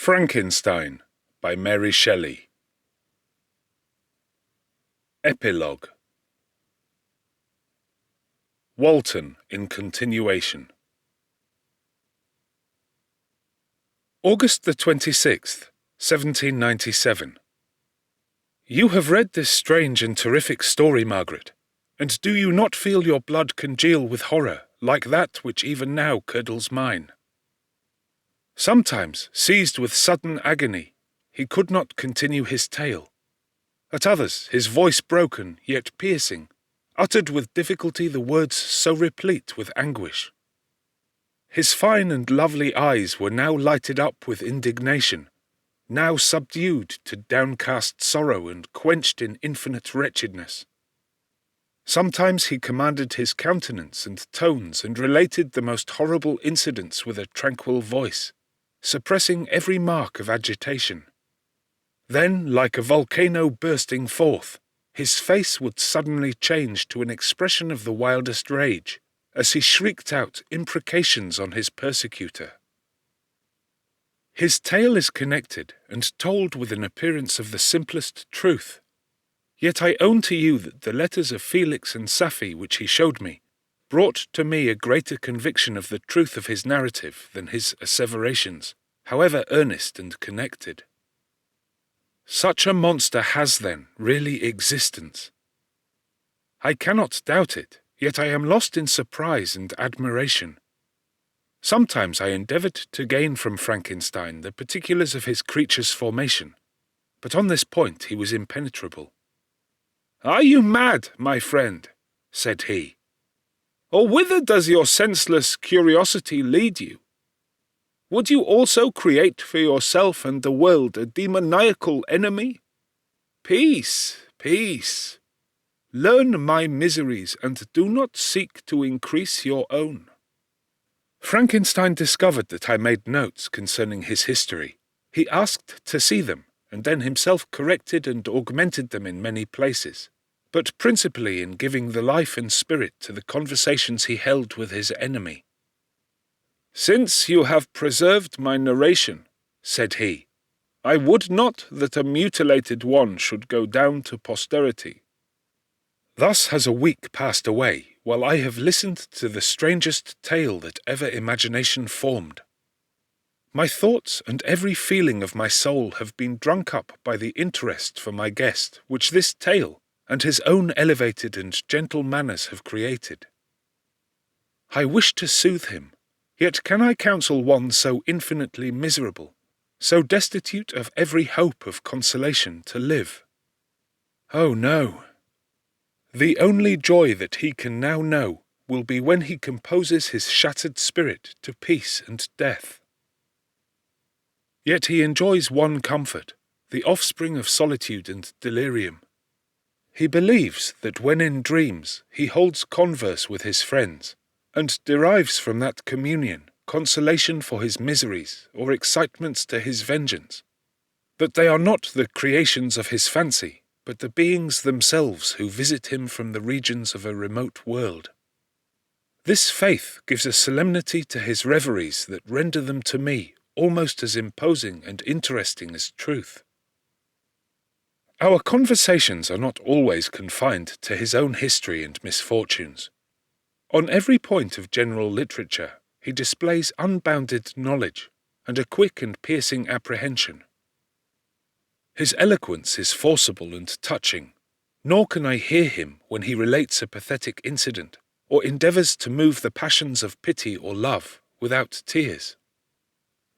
Frankenstein by Mary Shelley. Epilogue. Walton in continuation. August the 26th, 1797. You have read this strange and terrific story, Margaret, and do you not feel your blood congeal with horror like that which even now curdles mine? Sometimes, seized with sudden agony, he could not continue his tale. At others, his voice broken, yet piercing, uttered with difficulty the words so replete with anguish. His fine and lovely eyes were now lighted up with indignation, now subdued to downcast sorrow and quenched in infinite wretchedness. Sometimes he commanded his countenance and tones and related the most horrible incidents with a tranquil voice, suppressing every mark of agitation. Then, like a volcano bursting forth, his face would suddenly change to an expression of the wildest rage, as he shrieked out imprecations on his persecutor. His tale is connected and told with an appearance of the simplest truth. Yet I own to you that the letters of Felix and Safie which he showed me brought to me a greater conviction of the truth of his narrative than his asseverations, however earnest and connected. Such a monster has, then, really existence. I cannot doubt it, yet I am lost in surprise and admiration. Sometimes I endeavoured to gain from Frankenstein the particulars of his creature's formation, but on this point he was impenetrable. "Are you mad, my friend?" said he. "Or whither does your senseless curiosity lead you? Would you also create for yourself and the world a demoniacal enemy? Peace, peace. Learn my miseries and do not seek to increase your own." Frankenstein discovered that I made notes concerning his history. He asked to see them, and then himself corrected and augmented them in many places, but principally in giving the life and spirit to the conversations he held with his enemy. "Since you have preserved my narration," said he, "I would not that a mutilated one should go down to posterity." Thus has a week passed away, while I have listened to the strangest tale that ever imagination formed. My thoughts and every feeling of my soul have been drunk up by the interest for my guest which this tale and his own elevated and gentle manners have created. I wish to soothe him, yet can I counsel one so infinitely miserable, so destitute of every hope of consolation, to live? Oh, no! The only joy that he can now know will be when he composes his shattered spirit to peace and death. Yet he enjoys one comfort, the offspring of solitude and delirium. He believes that when in dreams he holds converse with his friends, and derives from that communion consolation for his miseries or excitements to his vengeance, that they are not the creations of his fancy, but the beings themselves who visit him from the regions of a remote world. This faith gives a solemnity to his reveries that render them to me almost as imposing and interesting as truth. Our conversations are not always confined to his own history and misfortunes. On every point of general literature he displays unbounded knowledge and a quick and piercing apprehension. His eloquence is forcible and touching, nor can I hear him when he relates a pathetic incident, or endeavours to move the passions of pity or love without tears.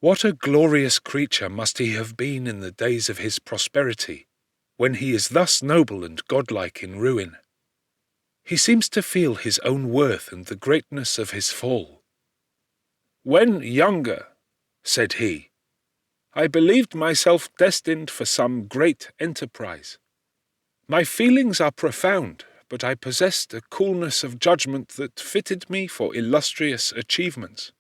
What a glorious creature must he have been in the days of his prosperity, when he is thus noble and godlike in ruin! He seems to feel his own worth and the greatness of his fall. "When younger," said he, "I believed myself destined for some great enterprise. My feelings are profound, but I possessed a coolness of judgment that fitted me for illustrious achievements.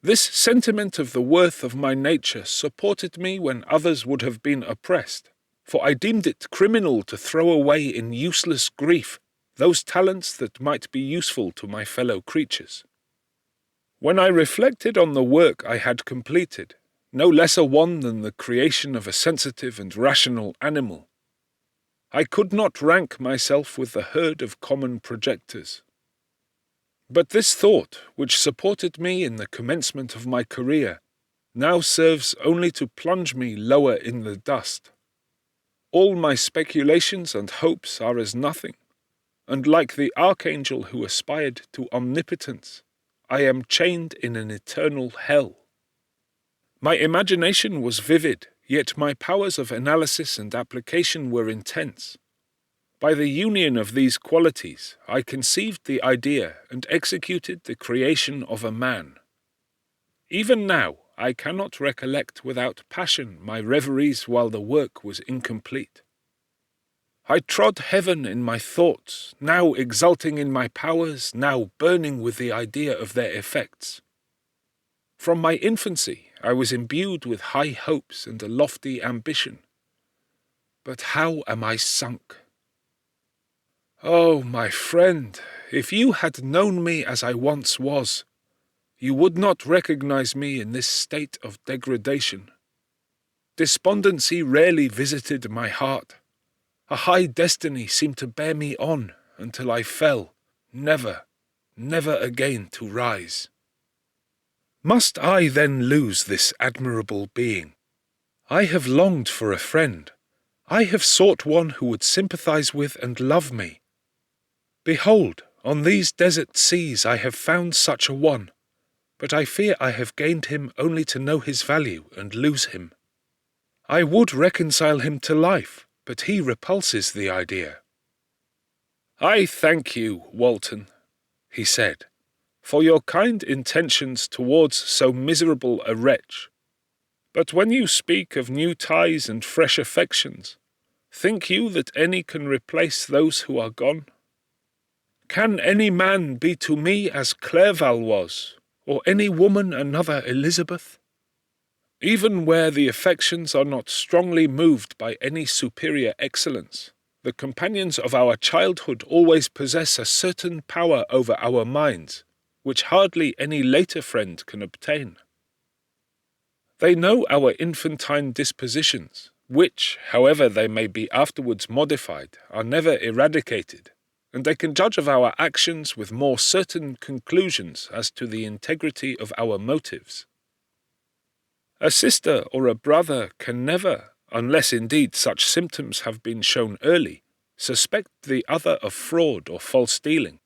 This sentiment of the worth of my nature supported me when others would have been oppressed, for I deemed it criminal to throw away in useless grief those talents that might be useful to my fellow creatures. When I reflected on the work I had completed, no less a one than the creation of a sensitive and rational animal. I could not rank myself with the herd of common projectors. But this thought, which supported me in the commencement of my career, now serves only to plunge me lower in the dust. All my speculations and hopes are as nothing, and like the archangel who aspired to omnipotence, I am chained in an eternal hell. My imagination was vivid, yet my powers of analysis and application were intense. By the union of these qualities, I conceived the idea and executed the creation of a man. Even now, I cannot recollect without passion my reveries while the work was incomplete. I trod heaven in my thoughts, now exulting in my powers, now burning with the idea of their effects. From my infancy, I was imbued with high hopes and a lofty ambition. But how am I sunk? Oh, my friend, if you had known me as I once was, you would not recognize me in this state of degradation. Despondency rarely visited my heart. A high destiny seemed to bear me on until I fell, never, never again to rise. Must I then lose this admirable being? I have longed for a friend. I have sought one who would sympathize with and love me. Behold, on these desert seas I have found such a one, but I fear I have gained him only to know his value and lose him. I would reconcile him to life, but he repulses the idea. I thank you, Walton, he said, for your kind intentions towards so miserable a wretch. But when you speak of new ties and fresh affections, think you that any can replace those who are gone? Can any man be to me as Clerval was, or any woman another Elizabeth? Even where the affections are not strongly moved by any superior excellence, the companions of our childhood always possess a certain power over our minds, which hardly any later friend can obtain. They know our infantine dispositions, which, however they may be afterwards modified, are never eradicated, and they can judge of our actions with more certain conclusions as to the integrity of our motives. A sister or a brother can never, unless indeed such symptoms have been shown early, suspect the other of fraud or false dealing,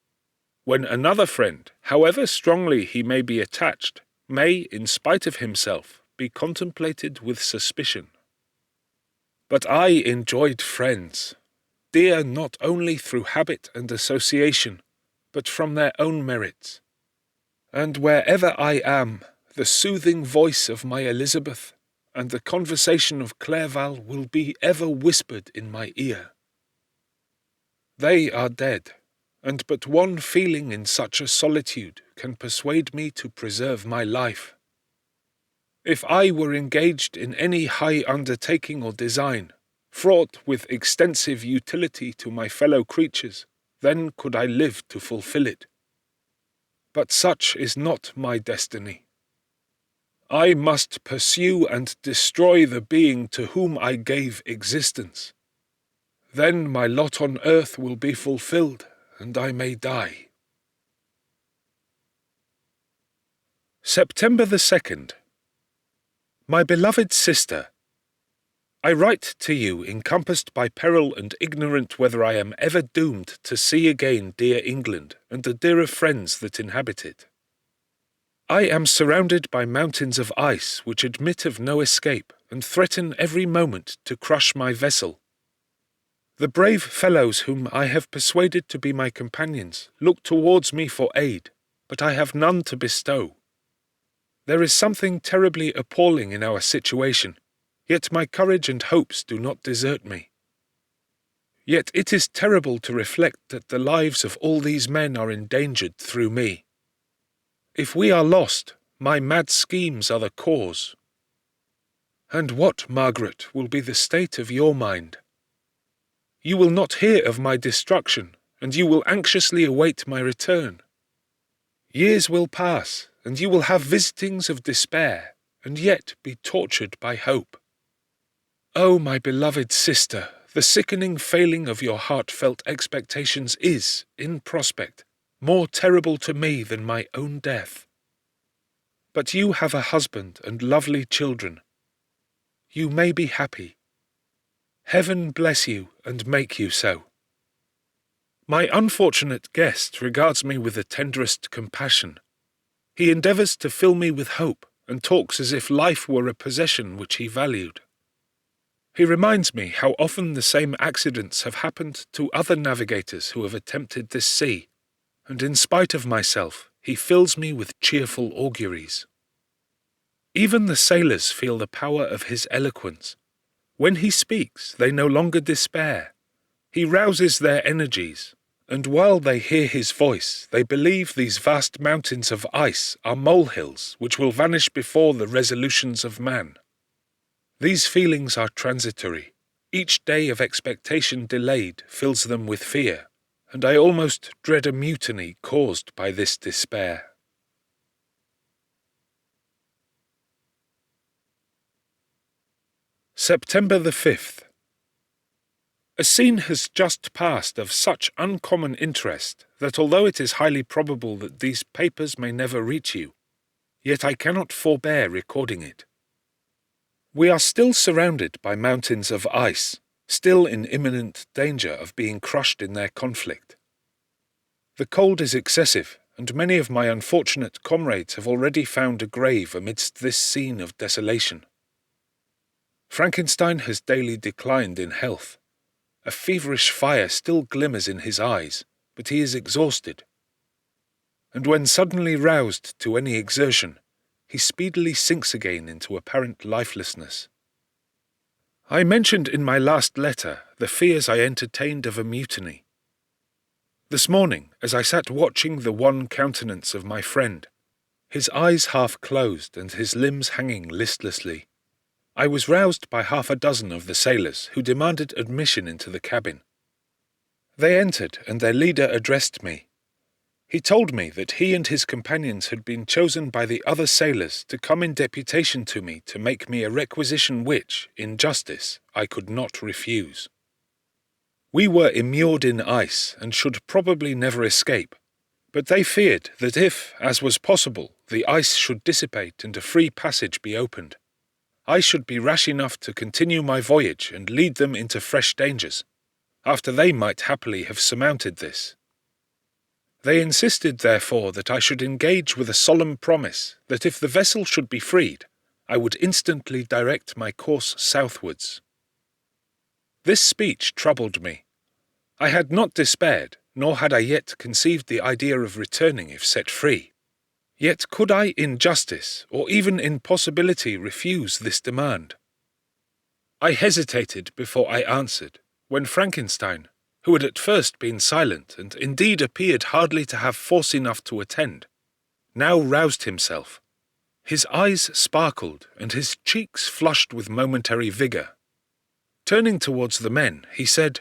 when another friend, however strongly he may be attached, may, in spite of himself, be contemplated with suspicion. But I enjoyed friends, dear not only through habit and association, but from their own merits. And wherever I am, the soothing voice of my Elizabeth and the conversation of Clerval will be ever whispered in my ear. They are dead, and but one feeling in such a solitude can persuade me to preserve my life. If I were engaged in any high undertaking or design, fraught with extensive utility to my fellow creatures, then could I live to fulfill it. But such is not my destiny. I must pursue and destroy the being to whom I gave existence. Then my lot on earth will be fulfilled, and I may die. September the 2nd. My beloved sister, I write to you encompassed by peril and ignorant whether I am ever doomed to see again dear England and the dearer friends that inhabit it. I am surrounded by mountains of ice which admit of no escape and threaten every moment to crush my vessel. The brave fellows whom I have persuaded to be my companions look towards me for aid, but I have none to bestow. There is something terribly appalling in our situation, yet my courage and hopes do not desert me. Yet it is terrible to reflect that the lives of all these men are endangered through me. If we are lost, my mad schemes are the cause. And what, Margaret, will be the state of your mind? You will not hear of my destruction, and you will anxiously await my return. Years will pass, and you will have visitings of despair, and yet be tortured by hope. Oh, my beloved sister, the sickening failing of your heartfelt expectations is, in prospect, more terrible to me than my own death. But you have a husband and lovely children. You may be happy. Heaven bless you and make you so. My unfortunate guest regards me with the tenderest compassion. He endeavours to fill me with hope, and talks as if life were a possession which he valued. He reminds me how often the same accidents have happened to other navigators who have attempted this sea, and in spite of myself, he fills me with cheerful auguries. Even the sailors feel the power of his eloquence. When he speaks, they no longer despair. He rouses their energies, and while they hear his voice, they believe these vast mountains of ice are molehills which will vanish before the resolutions of man. These feelings are transitory. Each day of expectation delayed fills them with fear, and I almost dread a mutiny caused by this despair. September the 5th. A scene has just passed of such uncommon interest that although it is highly probable that these papers may never reach you, yet I cannot forbear recording it. We are still surrounded by mountains of ice, still in imminent danger of being crushed in their conflict. The cold is excessive, and many of my unfortunate comrades have already found a grave amidst this scene of desolation. Frankenstein has daily declined in health. A feverish fire still glimmers in his eyes, but he is exhausted. And when suddenly roused to any exertion, he speedily sinks again into apparent lifelessness. I mentioned in my last letter the fears I entertained of a mutiny. This morning, as I sat watching the wan countenance of my friend, his eyes half closed and his limbs hanging listlessly, I was roused by half a dozen of the sailors who demanded admission into the cabin. They entered, and their leader addressed me. He told me that he and his companions had been chosen by the other sailors to come in deputation to me to make me a requisition which, in justice, I could not refuse. We were immured in ice, and should probably never escape, but they feared that if, as was possible, the ice should dissipate and a free passage be opened, I should be rash enough to continue my voyage and lead them into fresh dangers, after they might happily have surmounted this. They insisted, therefore, that I should engage with a solemn promise that if the vessel should be freed, I would instantly direct my course southwards. This speech troubled me. I had not despaired, nor had I yet conceived the idea of returning if set free. Yet could I in justice, or even in possibility, refuse this demand? I hesitated before I answered, when Frankenstein, who had at first been silent and indeed appeared hardly to have force enough to attend, now roused himself. His eyes sparkled, and his cheeks flushed with momentary vigour. Turning towards the men, he said,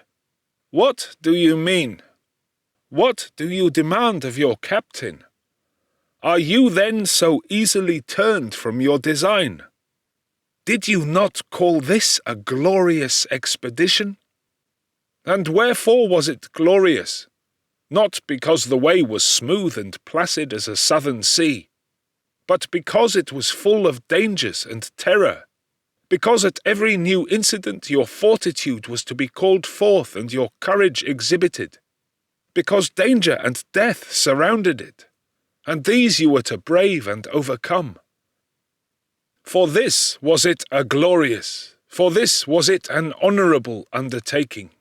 "What do you mean? What do you demand of your captain? Are you then so easily turned from your design? Did you not call this a glorious expedition? And wherefore was it glorious? Not because the way was smooth and placid as a southern sea, but because it was full of dangers and terror, because at every new incident your fortitude was to be called forth and your courage exhibited, because danger and death surrounded it, and these you were to brave and overcome. For this was it a glorious, for this was it an honourable undertaking.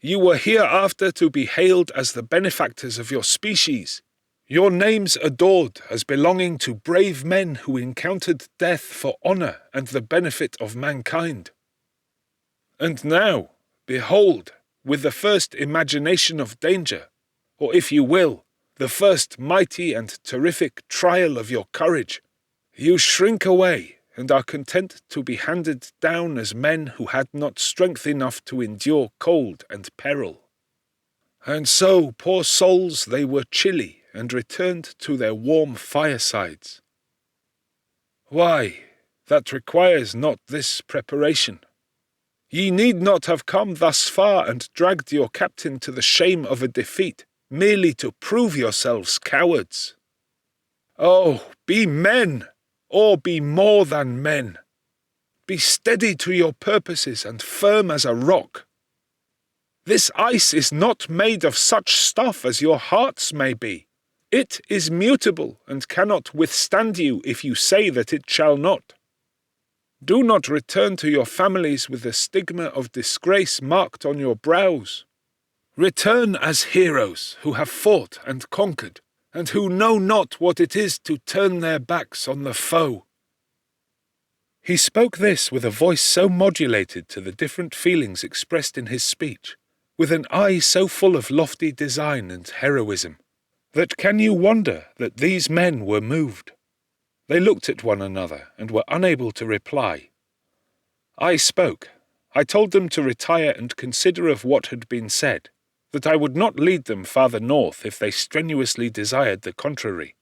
You were hereafter to be hailed as the benefactors of your species, your names adored as belonging to brave men who encountered death for honour and the benefit of mankind. And now, behold, with the first imagination of danger, or if you will, the first mighty and terrific trial of your courage, you shrink away and are content to be handed down as men who had not strength enough to endure cold and peril. And so, poor souls, they were chilly and returned to their warm firesides. Why, that requires not this preparation. Ye need not have come thus far and dragged your captain to the shame of a defeat, merely to prove yourselves cowards. Oh, be men, or be more than men. Be steady to your purposes and firm as a rock. This ice is not made of such stuff as your hearts may be. It is mutable and cannot withstand you if you say that it shall not. Do not return to your families with the stigma of disgrace marked on your brows. Return as heroes who have fought and conquered, and who know not what it is to turn their backs on the foe. He spoke this with a voice so modulated to the different feelings expressed in his speech, with an eye so full of lofty design and heroism, that can you wonder that these men were moved? They looked at one another and were unable to reply. I spoke. I told them to retire and consider of what had been said, that I would not lead them farther north if they strenuously desired the contrary,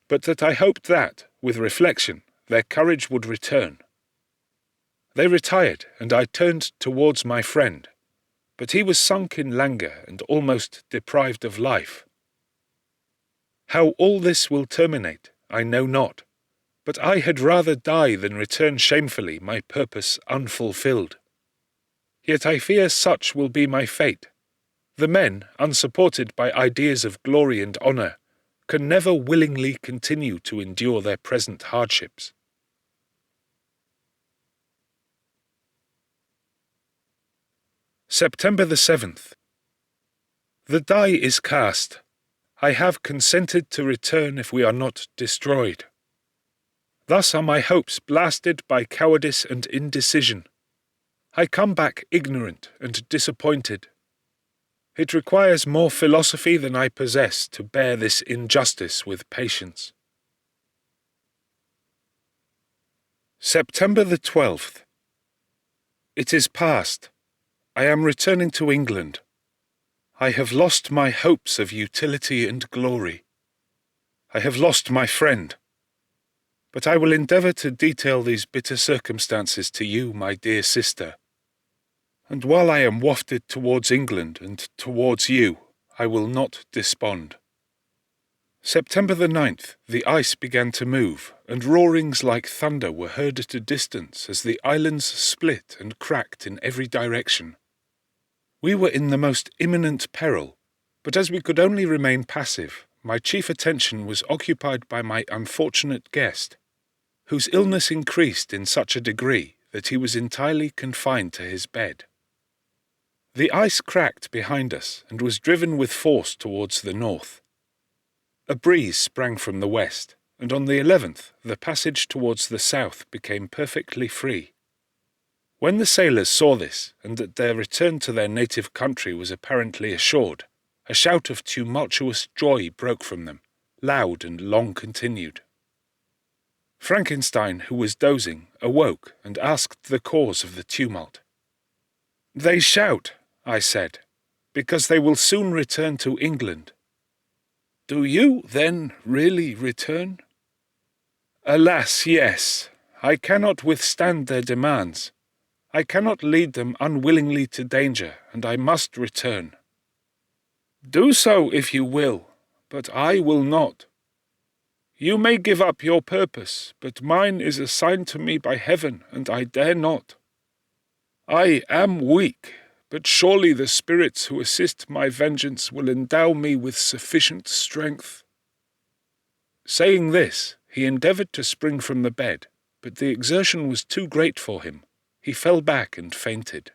but that I hoped that, with reflection, their courage would return. They retired, and I turned towards my friend, but he was sunk in languor and almost deprived of life. How all this will terminate, I know not, but I had rather die than return shamefully my purpose unfulfilled. Yet I fear such will be my fate. The men, unsupported by ideas of glory and honour, can never willingly continue to endure their present hardships. September the 7th. The die is cast. I have consented to return if we are not destroyed. Thus are my hopes blasted by cowardice and indecision. I come back ignorant and disappointed. It requires more philosophy than I possess to bear this injustice with patience. September the 12th. It is past. I am returning to England. I have lost my hopes of utility and glory. I have lost my friend. But I will endeavour to detail these bitter circumstances to you, my dear sister. And while I am wafted towards England and towards you, I will not despond. September the 9th, the ice began to move, and roarings like thunder were heard at a distance as the islands split and cracked in every direction. We were in the most imminent peril, but as we could only remain passive, my chief attention was occupied by my unfortunate guest, whose illness increased in such a degree that he was entirely confined to his bed. The ice cracked behind us and was driven with force towards the north. A breeze sprang from the west, and on the 11th the passage towards the south became perfectly free. When the sailors saw this, and that their return to their native country was apparently assured, a shout of tumultuous joy broke from them, loud and long continued. Frankenstein, who was dozing, awoke and asked the cause of the tumult. "They shout," I said, "because they will soon return to England." "Do you, then, really return?" "Alas, yes. I cannot withstand their demands. I cannot lead them unwillingly to danger, and I must return." "Do so if you will, but I will not. You may give up your purpose, but mine is assigned to me by heaven, and I dare not. I am weak, but surely the spirits who assist my vengeance will endow me with sufficient strength." Saying this, he endeavoured to spring from the bed, but the exertion was too great for him. He fell back and fainted.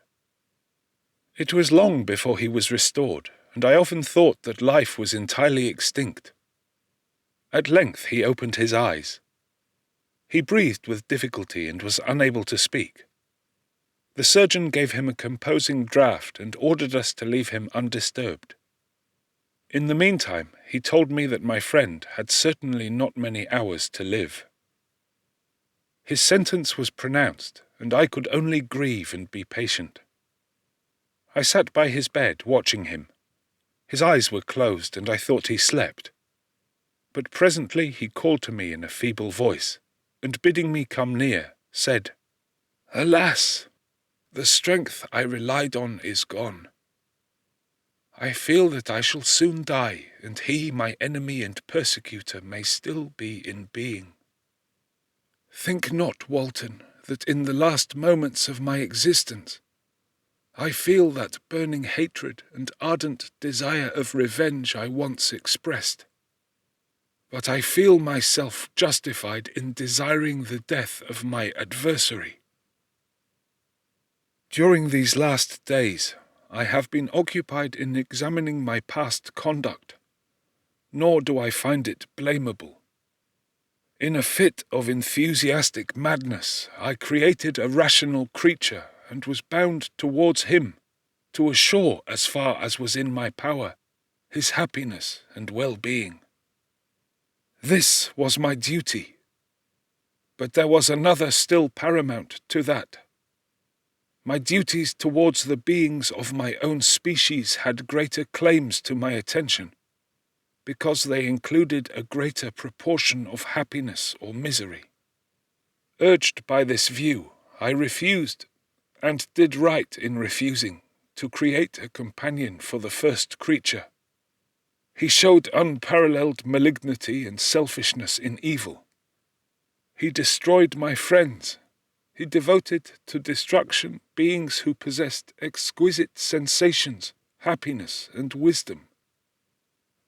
It was long before he was restored, and I often thought that life was entirely extinct. At length he opened his eyes. He breathed with difficulty and was unable to speak. The surgeon gave him a composing draught and ordered us to leave him undisturbed. In the meantime, he told me that my friend had certainly not many hours to live. His sentence was pronounced, and I could only grieve and be patient. I sat by his bed, watching him. His eyes were closed, and I thought he slept. But presently he called to me in a feeble voice. and bidding me come near, said, "Alas! The strength I relied on is gone. I feel that I shall soon die, and he, my enemy and persecutor, may still be in being. Think not, Walton, that in the last moments of my existence I feel that burning hatred and ardent desire of revenge I once expressed. But I feel myself justified in desiring the death of my adversary. During these last days, I have been occupied in examining my past conduct, nor do I find it blamable. In a fit of enthusiastic madness, I created a rational creature and was bound towards him to assure, as far as was in my power, his happiness and well-being. This was my duty. But there was another still paramount to that. My duties towards the beings of my own species had greater claims to my attention, because they included a greater proportion of happiness or misery. Urged by this view, I refused, and did right in refusing, to create a companion for the first creature. He showed unparalleled malignity and selfishness in evil. He destroyed my friends. He devoted to destruction beings who possessed exquisite sensations, happiness, and wisdom.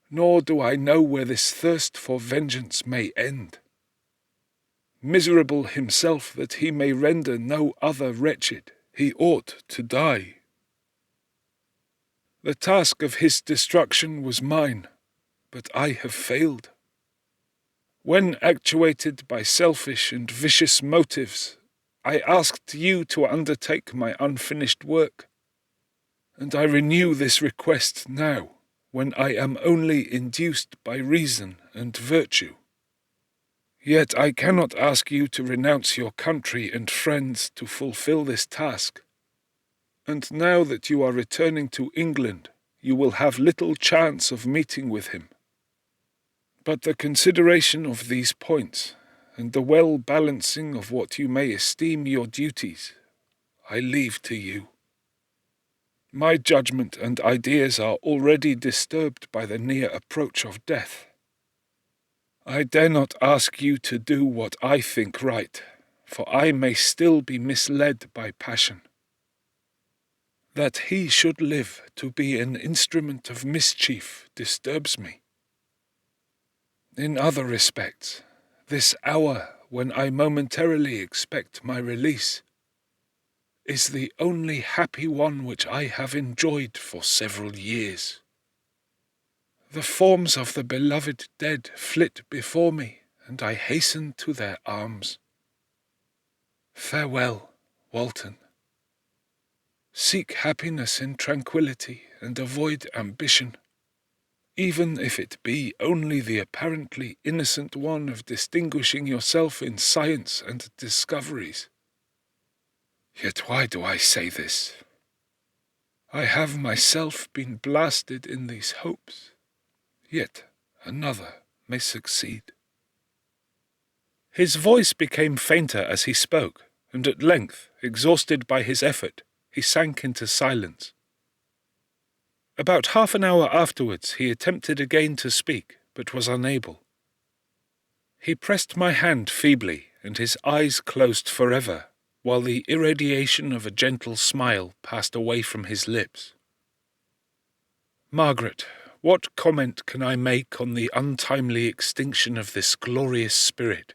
Nor do I know where this thirst for vengeance may end. Miserable himself that he may render no other wretched, he ought to die. The task of his destruction was mine, but I have failed. When actuated by selfish and vicious motives, I asked you to undertake my unfinished work, and I renew this request now, when I am only induced by reason and virtue. Yet I cannot ask you to renounce your country and friends to fulfill this task. And now that you are returning to England, you will have little chance of meeting with him. But the consideration of these points, and the well-balancing of what you may esteem your duties, I leave to you. My judgment and ideas are already disturbed by the near approach of death. I dare not ask you to do what I think right, for I may still be misled by passion. That he should live to be an instrument of mischief disturbs me. In other respects, this hour when I momentarily expect my release is the only happy one which I have enjoyed for several years. The forms of the beloved dead flit before me, and I hasten to their arms. Farewell, Walton. Seek happiness in tranquillity and avoid ambition, even if it be only the apparently innocent one of distinguishing yourself in science and discoveries. Yet why do I say this? I have myself been blasted in these hopes, yet another may succeed. His voice became fainter as he spoke, and at length, exhausted by his effort, he sank into silence. About half an hour afterwards he attempted again to speak, but was unable. He pressed my hand feebly, and his eyes closed forever, while the irradiation of a gentle smile passed away from his lips. Margaret, what comment can I make on the untimely extinction of this glorious spirit?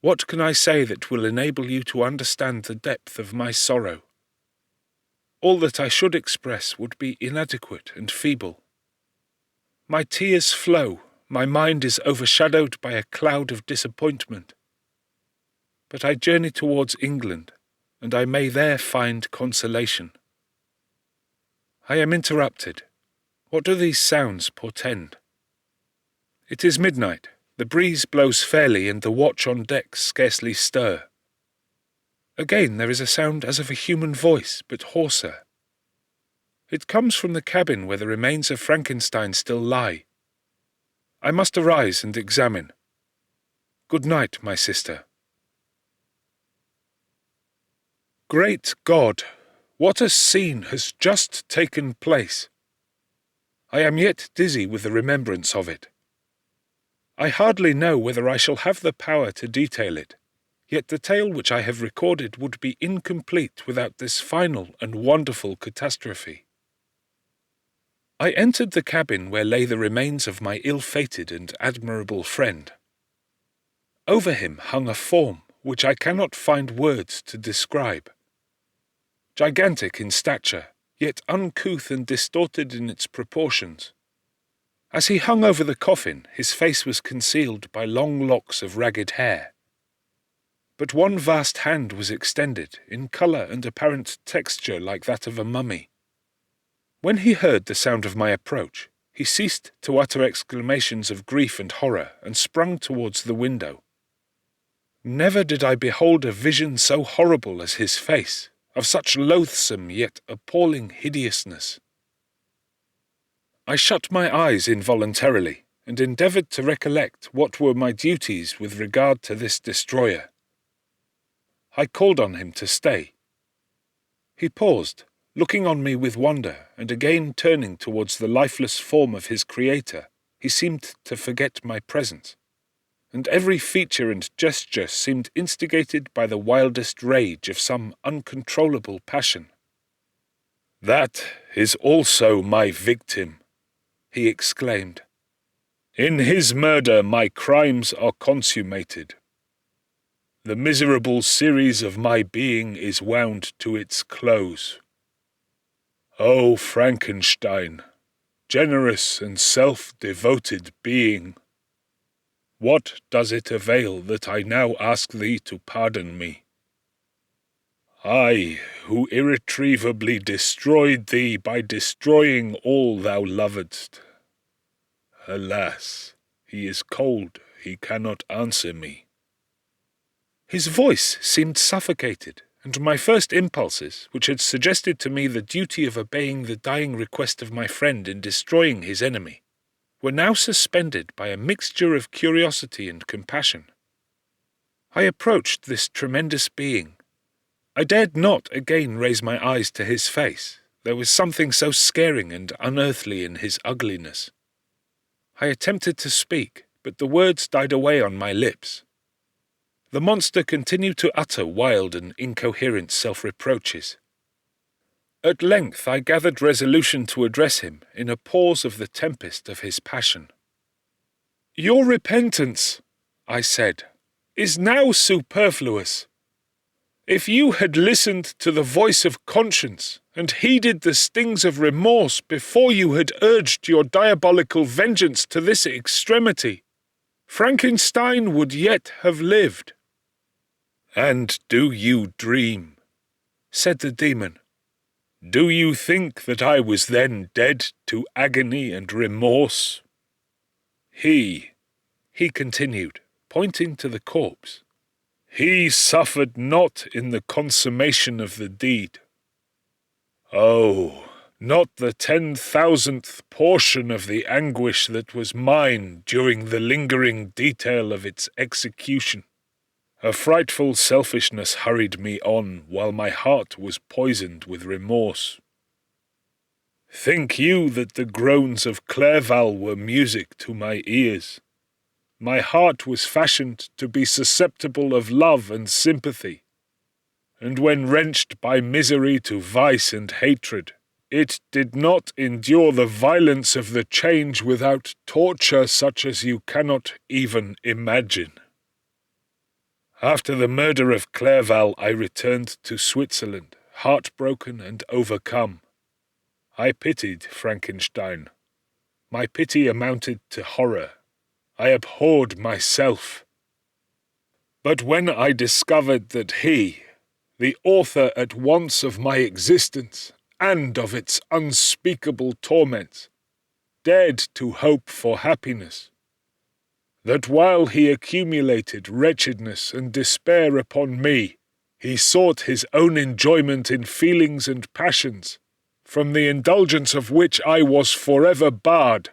What can I say that will enable you to understand the depth of my sorrow? All that I should express would be inadequate and feeble. My tears flow, my mind is overshadowed by a cloud of disappointment. But I journey towards England, and I may there find consolation. I am interrupted. What do these sounds portend? It is midnight, the breeze blows fairly, and the watch on deck scarcely stir. Again there is a sound as of a human voice, but hoarser. It comes from the cabin where the remains of Frankenstein still lie. I must arise and examine. Good night, my sister. Great God, what a scene has just taken place! I am yet dizzy with the remembrance of it. I hardly know whether I shall have the power to detail it, yet the tale which I have recorded would be incomplete without this final and wonderful catastrophe. I entered the cabin where lay the remains of my ill-fated and admirable friend. Over him hung a form which I cannot find words to describe. Gigantic in stature, yet uncouth and distorted in its proportions. As he hung over the coffin, his face was concealed by long locks of ragged hair. But one vast hand was extended, in colour and apparent texture like that of a mummy. When he heard the sound of my approach, he ceased to utter exclamations of grief and horror, and sprung towards the window. Never did I behold a vision so horrible as his face, of such loathsome yet appalling hideousness. I shut my eyes involuntarily, and endeavoured to recollect what were my duties with regard to this destroyer. I called on him to stay. He paused, looking on me with wonder, and again turning towards the lifeless form of his creator, he seemed to forget my presence, and every feature and gesture seemed instigated by the wildest rage of some uncontrollable passion. "That is also my victim," he exclaimed. "In his murder my crimes are consummated. The miserable series of my being is wound to its close. O Frankenstein, generous and self-devoted being, what does it avail that I now ask thee to pardon me? I, who irretrievably destroyed thee by destroying all thou lovedst. Alas, he is cold, he cannot answer me." His voice seemed suffocated, and my first impulses, which had suggested to me the duty of obeying the dying request of my friend in destroying his enemy, were now suspended by a mixture of curiosity and compassion. I approached this tremendous being. I dared not again raise my eyes to his face. There was something so scaring and unearthly in his ugliness. I attempted to speak, but the words died away on my lips. The monster continued to utter wild and incoherent self-reproaches. At length I gathered resolution to address him in a pause of the tempest of his passion. "Your repentance," I said, "is now superfluous. If you had listened to the voice of conscience and heeded the stings of remorse before you had urged your diabolical vengeance to this extremity, Frankenstein would yet have lived." "And do you dream?" said the demon. "Do you think that I was then dead to agony and remorse? He continued, pointing to the corpse, he suffered not in the consummation of the deed. Oh, not the 10,000th portion of the anguish that was mine during the lingering detail of its execution. A frightful selfishness hurried me on while my heart was poisoned with remorse. Think you that the groans of Clerval were music to my ears? My heart was fashioned to be susceptible of love and sympathy, and when wrenched by misery to vice and hatred, it did not endure the violence of the change without torture such as you cannot even imagine. After the murder of Clerval, I returned to Switzerland, heartbroken and overcome. I pitied Frankenstein. My pity amounted to horror. I abhorred myself. But when I discovered that he, the author at once of my existence and of its unspeakable torments, dared to hope for happiness, that while he accumulated wretchedness and despair upon me, he sought his own enjoyment in feelings and passions, from the indulgence of which I was forever barred.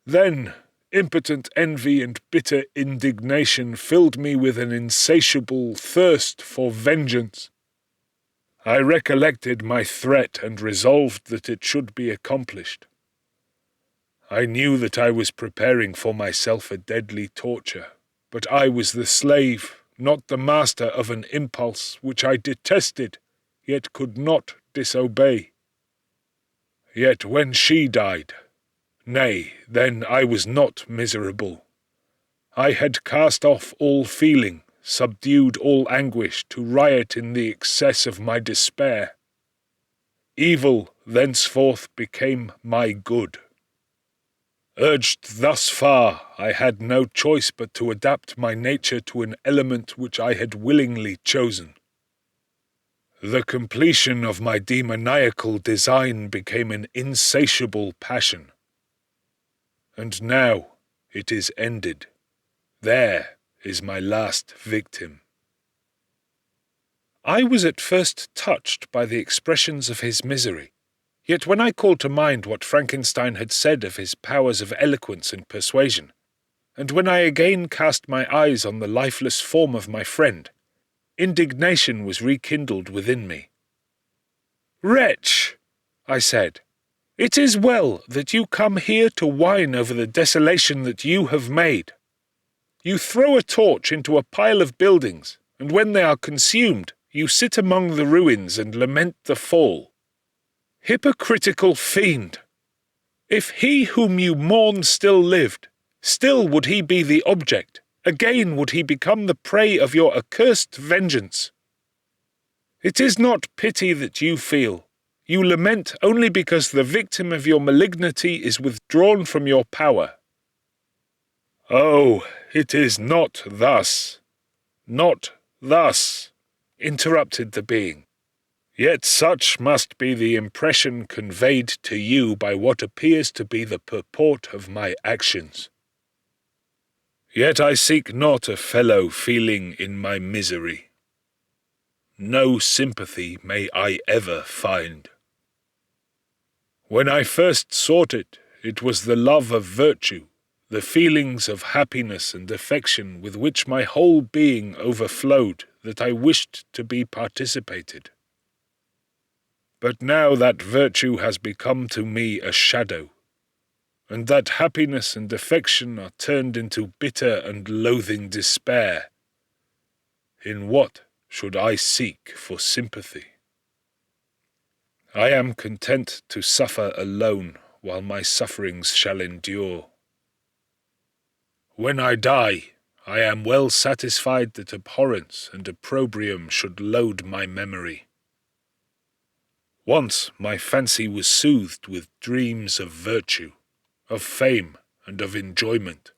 Then, impotent envy and bitter indignation filled me with an insatiable thirst for vengeance. I recollected my threat and resolved that it should be accomplished. I knew that I was preparing for myself a deadly torture, but I was the slave, not the master of an impulse which I detested, yet could not disobey. Yet when she died, nay, then I was not miserable. I had cast off all feeling, subdued all anguish to riot in the excess of my despair. Evil thenceforth became my good. Urged thus far, I had no choice but to adapt my nature to an element which I had willingly chosen. The completion of my demoniacal design became an insatiable passion. And now it is ended. There is my last victim. I was at first touched by the expressions of his misery. Yet when I called to mind what Frankenstein had said of his powers of eloquence and persuasion, and when I again cast my eyes on the lifeless form of my friend, indignation was rekindled within me. "Wretch," I said, "it is well that you come here to whine over the desolation that you have made. You throw a torch into a pile of buildings, and when they are consumed, you sit among the ruins and lament the fall. Hypocritical fiend! If he whom you mourn still lived, still would he be the object, again would he become the prey of your accursed vengeance. It is not pity that you feel. You lament only because the victim of your malignity is withdrawn from your power." "Oh, it is not thus, not thus," interrupted the being. "Yet such must be the impression conveyed to you by what appears to be the purport of my actions. Yet I seek not a fellow feeling in my misery. No sympathy may I ever find. When I first sought it, it was the love of virtue, the feelings of happiness and affection with which my whole being overflowed that I wished to be participated. But now that virtue has become to me a shadow, and that happiness and affection are turned into bitter and loathing despair. In what should I seek for sympathy? I am content to suffer alone while my sufferings shall endure. When I die, I am well satisfied that abhorrence and opprobrium should load my memory. Once my fancy was soothed with dreams of virtue, of fame, and of enjoyment.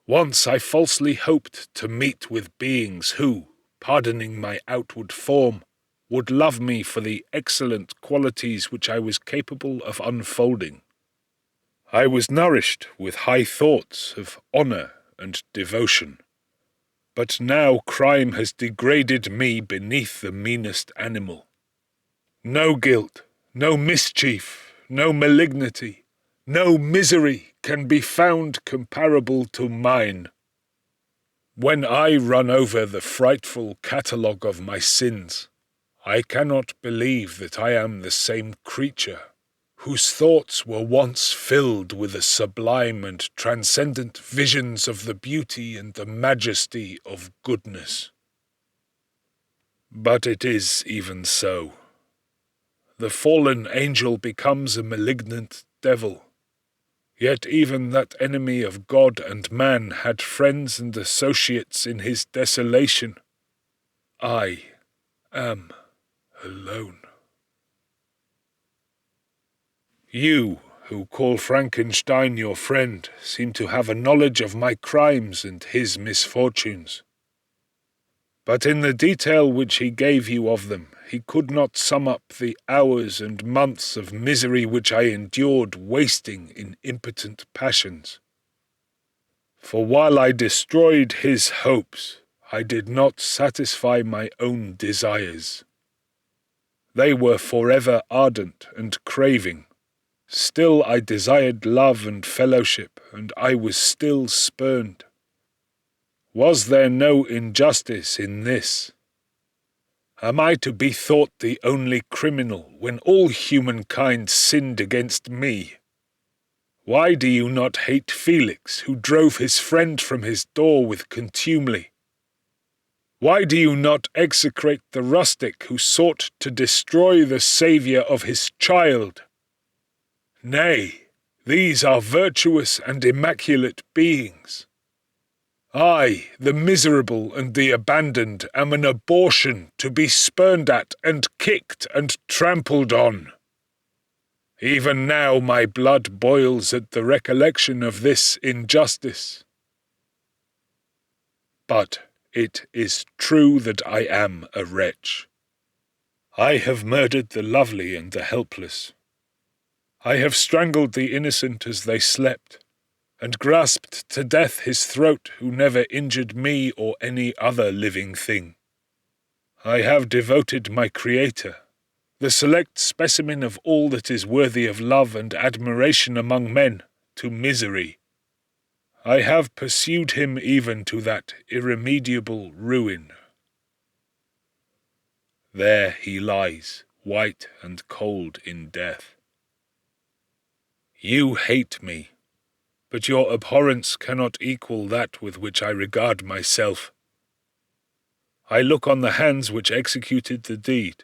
Once I falsely hoped to meet with beings who, pardoning my outward form, would love me for the excellent qualities which I was capable of unfolding. I was nourished with high thoughts of honour and devotion. But now crime has degraded me beneath the meanest animal. No guilt, no mischief, no malignity, no misery can be found comparable to mine. When I run over the frightful catalogue of my sins, I cannot believe that I am the same creature, whose thoughts were once filled with the sublime and transcendent visions of the beauty and the majesty of goodness. But it is even so. The fallen angel becomes a malignant devil. Yet even that enemy of God and man had friends and associates in his desolation. I am alone. You, who call Frankenstein your friend, seem to have a knowledge of my crimes and his misfortunes. But in the detail which he gave you of them, he could not sum up the hours and months of misery which I endured wasting in impotent passions. For while I destroyed his hopes, I did not satisfy my own desires. They were forever ardent and craving, Still I desired love and fellowship, and I was still spurned. Was there no injustice in this? Am I to be thought the only criminal when all humankind sinned against me? Why do you not hate Felix, who drove his friend from his door with contumely? Why do you not execrate the rustic who sought to destroy the saviour of his child? Nay, these are virtuous and immaculate beings. I, the miserable and the abandoned, am an abortion to be spurned at and kicked and trampled on. Even now my blood boils at the recollection of this injustice. But it is true that I am a wretch. I have murdered the lovely and the helpless. I have strangled the innocent as they slept, and grasped to death his throat who never injured me or any other living thing. I have devoted my Creator, the select specimen of all that is worthy of love and admiration among men, to misery. I have pursued him even to that irremediable ruin. There he lies, white and cold in death. You hate me, but your abhorrence cannot equal that with which I regard myself. I look on the hands which executed the deed.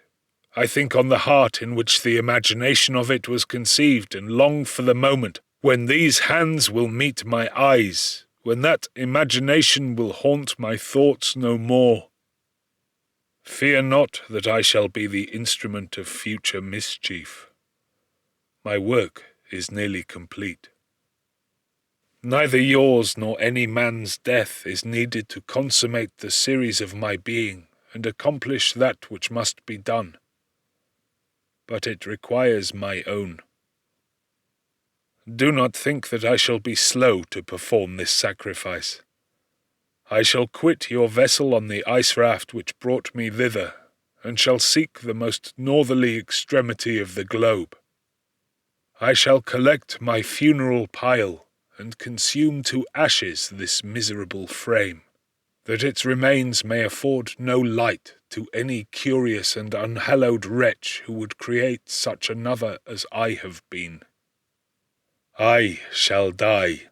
I think on the heart in which the imagination of it was conceived, and long for the moment when these hands will meet my eyes, when that imagination will haunt my thoughts no more. Fear not that I shall be the instrument of future mischief. My work is nearly complete. Neither yours nor any man's death is needed to consummate the series of my being and accomplish that which must be done. But it requires my own. Do not think that I shall be slow to perform this sacrifice. I shall quit your vessel on the ice raft which brought me thither, and shall seek the most northerly extremity of the globe. I shall collect my funeral pile, and consume to ashes this miserable frame, that its remains may afford no light to any curious and unhallowed wretch who would create such another as I have been. I shall die.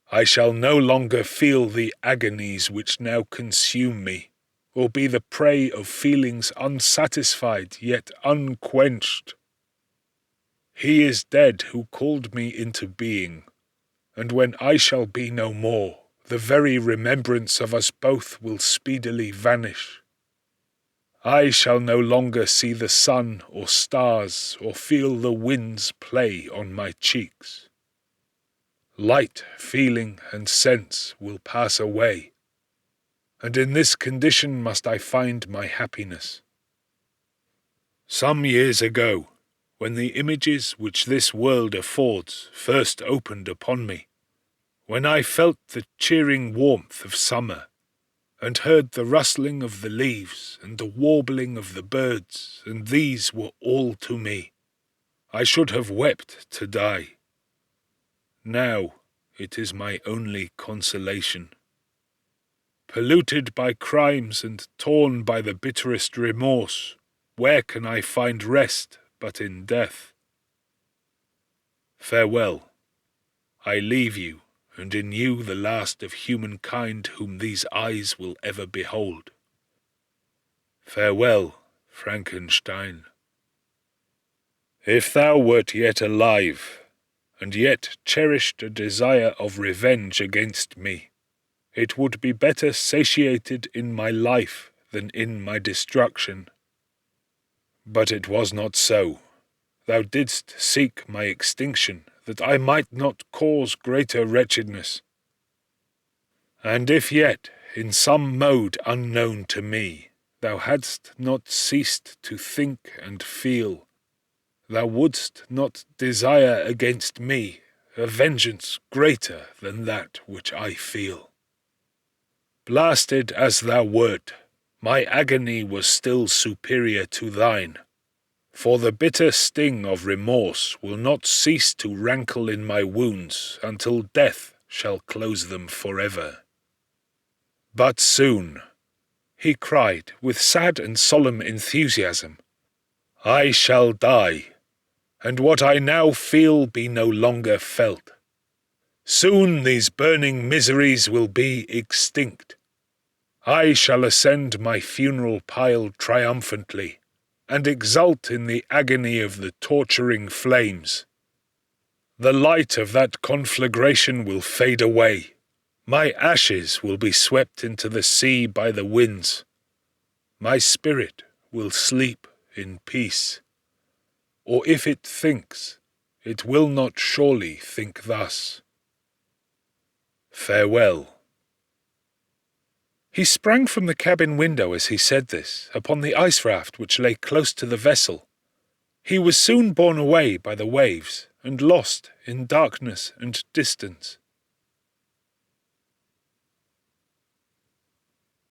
I shall no longer feel the agonies which now consume me, or be the prey of feelings unsatisfied yet unquenched. He is dead who called me into being, and when I shall be no more, the very remembrance of us both will speedily vanish. I shall no longer see the sun or stars, or feel the winds play on my cheeks. Light, feeling, and sense will pass away, and in this condition must I find my happiness. Some years ago, when the images which this world affords first opened upon me, when I felt the cheering warmth of summer, and heard the rustling of the leaves and the warbling of the birds, and these were all to me, I should have wept to die. Now it is my only consolation. Polluted by crimes and torn by the bitterest remorse, where can I find rest but in death? Farewell. I leave you, and in you the last of humankind whom these eyes will ever behold. Farewell, Frankenstein. If thou wert yet alive, and yet cherished a desire of revenge against me, it would be better satiated in my life than in my destruction. But it was not so. Thou didst seek my extinction, that I might not cause greater wretchedness. And if yet, in some mode unknown to me, thou hadst not ceased to think and feel, thou wouldst not desire against me a vengeance greater than that which I feel. Blasted as thou wert, my agony was still superior to thine. For the bitter sting of remorse will not cease to rankle in my wounds until death shall close them forever. But soon, he cried with sad and solemn enthusiasm, I shall die, and what I now feel be no longer felt. Soon these burning miseries will be extinct. I shall ascend my funeral pile triumphantly, and exult in the agony of the torturing flames. The light of that conflagration will fade away. My ashes will be swept into the sea by the winds. My spirit will sleep in peace. Or if it thinks, it will not surely think thus. Farewell. He sprang from the cabin window as he said this, upon the ice raft which lay close to the vessel. He was soon borne away by the waves, and lost in darkness and distance.